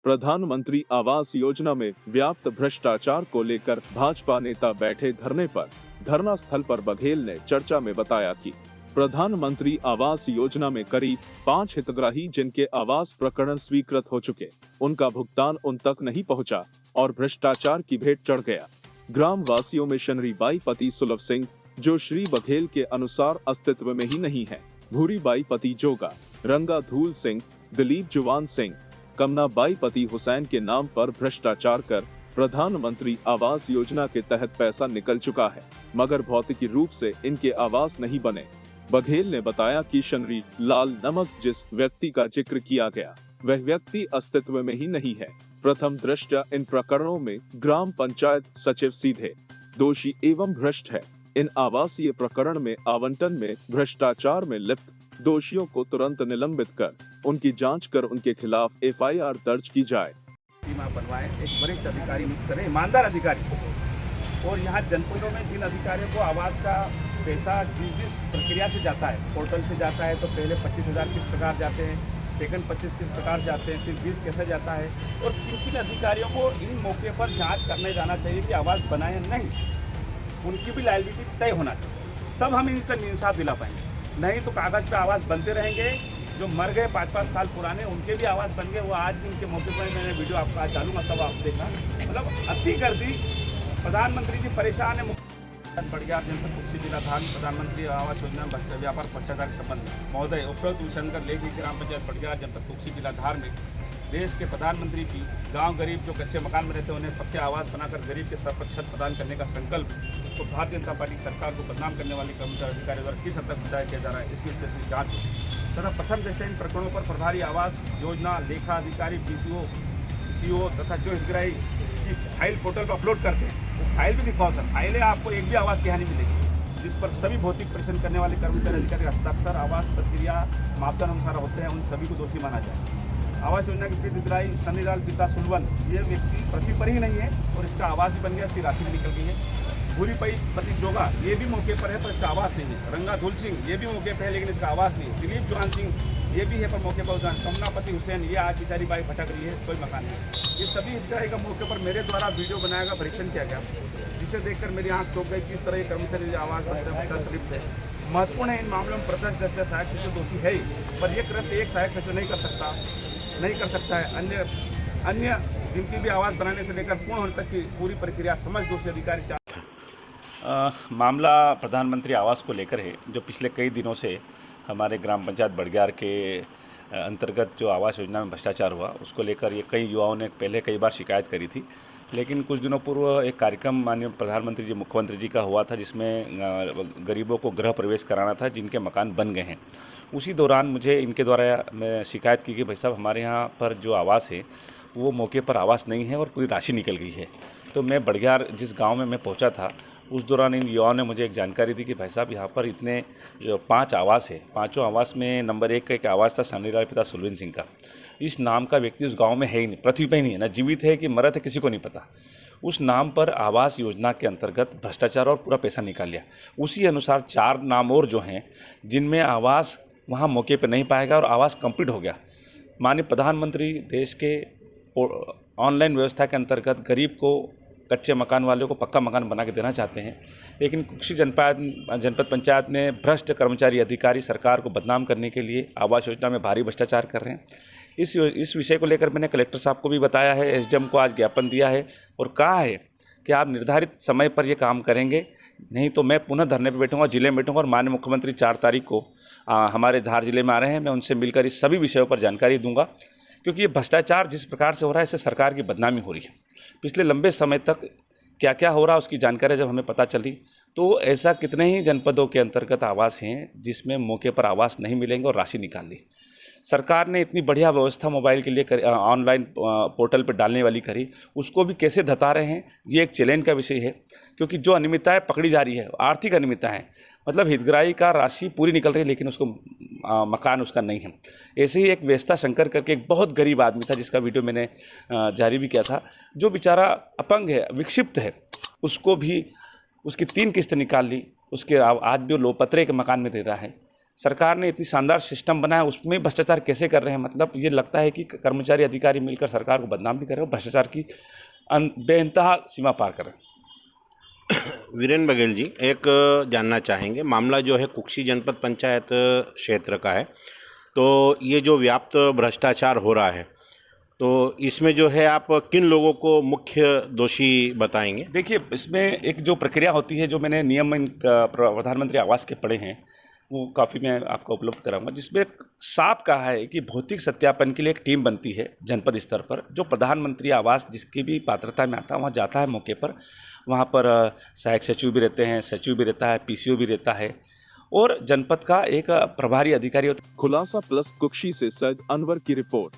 प्रधानमंत्री आवास योजना में व्याप्त भ्रष्टाचार को लेकर भाजपा नेता बैठे धरने पर धरना स्थल पर बघेल ने चर्चा में बताया कि प्रधानमंत्री आवास योजना में करीब 5 हितग्राही जिनके आवास प्रकरण स्वीकृत हो चुके, उनका भुगतान उन तक नहीं पहुंचा और भ्रष्टाचार की भेंट चढ़ गया। ग्राम वासियों में शनरीबाई पति सुलभ सिंह, जो श्री बघेल के अनुसार अस्तित्व में ही नहीं है, भूरीबाई पति जोगा, रंगा धूल सिंह, दिलीप जुवान सिंह, कमनाबाई पति हुसैन के नाम पर भ्रष्टाचार कर प्रधानमंत्री आवास योजना के तहत पैसा निकल चुका है, मगर भौतिकी रूप से इनके आवास नहीं बने। बघेल ने बताया कि शनरी लाल नमक जिस व्यक्ति का जिक्र किया गया, वह व्यक्ति अस्तित्व में ही नहीं है। प्रथम दृष्टया इन प्रकरणों में ग्राम पंचायत सचिव सीधे दोषी एवं भ्रष्ट है। इन आवासीय प्रकरण में आवंटन में भ्रष्टाचार में लिप्त दोषियों को तुरंत निलंबित कर उनकी जांच कर उनके खिलाफ एफआईआर दर्ज की जाए। बनवाएं, एक वरिष्ठ अधिकारी नियुक्त करें, ईमानदार अधिकारी। और यहाँ जनपदों में जिन अधिकारियों को आवास का पैसा जिस प्रक्रिया से जाता है, पोर्टल से जाता है, तो पहले 25,000 किस प्रकार जाते हैं, सेकंड 25 किस प्रकार जाते हैं, फिर 20 कैसे जाता है, और किन अधिकारियों को इन मौके पर जाँच करने जाना चाहिए कि आवास बनाए या नहीं, उनकी भी लायबिलिटी तय होना चाहिए, तब हम इनका इंसाफ दिला पाएंगे। नहीं तो कागज पे आवास बनते रहेंगे। जो मर गए 5-5 साल पुराने, उनके भी आवास बन गए, वो आज भी उनके मौके पर मैंने वीडियो आपको आज डालूंगा, तब आप देखना। मतलब अति कर दी। प्रधानमंत्री जी परेशान है। बड़ग्यार जनपद कुक्षी जिलाधार में प्रधानमंत्री आवास योजना व्यापार भ्रष्टाचार के संबंध में महोदय उपरोक्त उल्लंघन लेखी ग्राम पंचायत बड़ग्यार जनपद कुक्षी जिलाधार में देश के प्रधानमंत्री की गांव गरीब जो कच्चे मकान में रहते हैं उन्हें पक्के आवास बनाकर गरीब के सर पर छत प्रदान करने का संकल्प तो भारतीय जनता पार्टी सरकार को बदनाम करने वाले कर्मचारी अधिकारियों द्वारा किस हद तक बताया किया जा रहा है, इसकी विशेष जाँच तथा प्रथम दृष्टया इन प्रकरणों पर प्रभारी आवास योजना लेखा अधिकारी PCO तथा जो हितग्राही की फाइल पोर्टल पर अपलोड करते हैं, वो फाइल भी दिखाओ सर। फाइलें आपको एक भी आवास की हानि मिलेगी, जिस पर सभी भौतिक परीक्षण करने वाले कर्मचारी अधिकारी हस्ताक्षर आवास प्रक्रिया मापदंड अनुसार होते हैं, उन सभी को दोषी माना जाए। आवास योजना के हितग्राही शनिलाल पिता सुलवन, ये व्यक्ति पृथ्वी पर ही नहीं है और इसका आवास भी बन गया, इसकी राशि भी निकल गई है। भूरीबाई पति जोगा, ये भी मौके पर है पर इसका आवास नहीं है। रंगा धूल सिंह, ये भी मौके पर है लेकिन इसका आवास नहीं है। दिलीप जुवान सिंह, ये भी है पर मौके पर उदाहरण। कमनापति हुसैन, ये आज बेचारी बाई भटक रही है, कोई मकान नहीं। ये सभी हितग्राही का मौके पर मेरे द्वारा वीडियो बनाया गया, परीक्षण किया गया, जिसे देखकर मेरी आंख चौंक गई किस तरह ये कर्मचारी आवास लिप्त है। महत्वपूर्ण है इन मामलों में प्रत्यक्ष दृष्टया सहायक सचिव दोषी है ही, पर यह कृत्य एक सहायक सचिव नहीं कर सकता है। अन्य जिनकी भी आवास बनाने से लेकर पूर्ण होने तक की पूरी प्रक्रिया समझ दोषी अधिकारी मामला प्रधानमंत्री आवास को लेकर है, जो पिछले कई दिनों से हमारे ग्राम पंचायत बड़ग्यार के अंतर्गत जो आवास योजना में भ्रष्टाचार हुआ, उसको लेकर ये कई युवाओं ने पहले कई बार शिकायत करी थी। लेकिन कुछ दिनों पूर्व एक कार्यक्रम माननीय प्रधानमंत्री जी मुख्यमंत्री जी का हुआ था, जिसमें गरीबों को गृह प्रवेश कराना था जिनके मकान बन गए हैं। उसी दौरान मुझे इनके द्वारा मैं शिकायत की कि भाई साहब हमारे यहाँ पर जो आवास है वो मौके पर आवास नहीं है और पूरी राशि निकल गई है। तो मैं बड़ग्यार जिस गाँव में मैं पहुँचा था, उस दौरान इन युवाओं ने मुझे एक जानकारी दी कि भाई साहब यहाँ पर इतने 5 आवास है, 5 आवास में नंबर 1 का एक आवास था शनिलाल पिता सुलवन सिंह का। इस नाम का व्यक्ति उस गांव में है ही नहीं, पृथ्वी पर ही नहीं है, ना जीवित है कि मरत है, किसी को नहीं पता। उस नाम पर आवास योजना के अंतर्गत भ्रष्टाचार और पूरा पैसा निकाल लिया। उसी अनुसार 4 नाम और जो हैं जिनमें आवास वहाँ मौके पर नहीं पाएगा और आवास कंप्लीट हो गया। माननीय प्रधानमंत्री देश के ऑनलाइन व्यवस्था के अंतर्गत गरीब को, कच्चे मकान वालों को पक्का मकान बना के देना चाहते हैं, लेकिन कुक्षी जनपद पंचायत में भ्रष्ट कर्मचारी अधिकारी सरकार को बदनाम करने के लिए आवास योजना में भारी भ्रष्टाचार कर रहे हैं। इस विषय को लेकर मैंने कलेक्टर साहब को भी बताया है, SDM को आज ज्ञापन दिया है और कहा है कि आप निर्धारित समय पर ये काम करेंगे, नहीं तो मैं पुनः धरने पर बैठूंगा, जिले में बैठूंगा और माननीय मुख्यमंत्री 4 तारीख को हमारे धार जिले में आ रहे हैं, मैं उनसे मिलकर इस सभी विषयों पर जानकारी दूंगा। क्योंकि ये भ्रष्टाचार जिस प्रकार से हो रहा है, इससे सरकार की बदनामी हो रही है। पिछले लंबे समय तक क्या क्या हो रहा है उसकी जानकारी जब हमें पता चली, तो ऐसा कितने ही जनपदों के अंतर्गत आवास हैं जिसमें मौके पर आवास नहीं मिलेंगे और राशि निकाल ली। सरकार ने इतनी बढ़िया व्यवस्था मोबाइल के लिए ऑनलाइन पोर्टल पर डालने वाली करी, उसको भी कैसे धता रहे हैं, ये एक चैलेंज का विषय है। क्योंकि जो अनियमितताएं पकड़ी जा रही है, आर्थिक अनियमितताएं, मतलब हितग्राही का राशि पूरी निकल रही है लेकिन उसको मकान उसका नहीं है। ऐसे ही एक वेस्ता शंकर करके एक बहुत गरीब आदमी था, जिसका वीडियो मैंने जारी भी किया था, जो बेचारा अपंग है, विक्षिप्त है, उसको भी उसकी 3 किस्त निकाल ली। उसके आज भी वो लोपत्रे के मकान में रह रहा है। सरकार ने इतनी शानदार सिस्टम बनाया, उसमें भ्रष्टाचार कैसे कर रहे हैं। मतलब ये लगता है कि कर्मचारी अधिकारी मिलकर सरकार को बदनाम भी कर रहे हैं, भ्रष्टाचार की बेइंतहा सीमा पार कर रहे हैं। वीरेंद्र बघेल जी, एक जानना चाहेंगे, मामला जो है कुक्षी जनपद पंचायत क्षेत्र का है, तो ये जो व्याप्त भ्रष्टाचार हो रहा है, तो इसमें जो है आप किन लोगों को मुख्य दोषी बताएंगे? देखिए, इसमें एक जो प्रक्रिया होती है, जो मैंने नियम प्रधानमंत्री आवास के पढ़े हैं, वो काफ़ी मैं आपको उपलब्ध कराऊंगा, जिसमें साफ कहा है कि भौतिक सत्यापन के लिए एक टीम बनती है जनपद स्तर पर, जो प्रधानमंत्री आवास जिसकी भी पात्रता में आता है वहाँ जाता है मौके पर। वहाँ पर सहायक सचिव भी रहते हैं, सचिव भी रहता है, पीसीओ भी रहता है, और जनपद का एक प्रभारी अधिकारी होता है। खुलासा प्लस कुक्षी से सैयद अनवर की रिपोर्ट।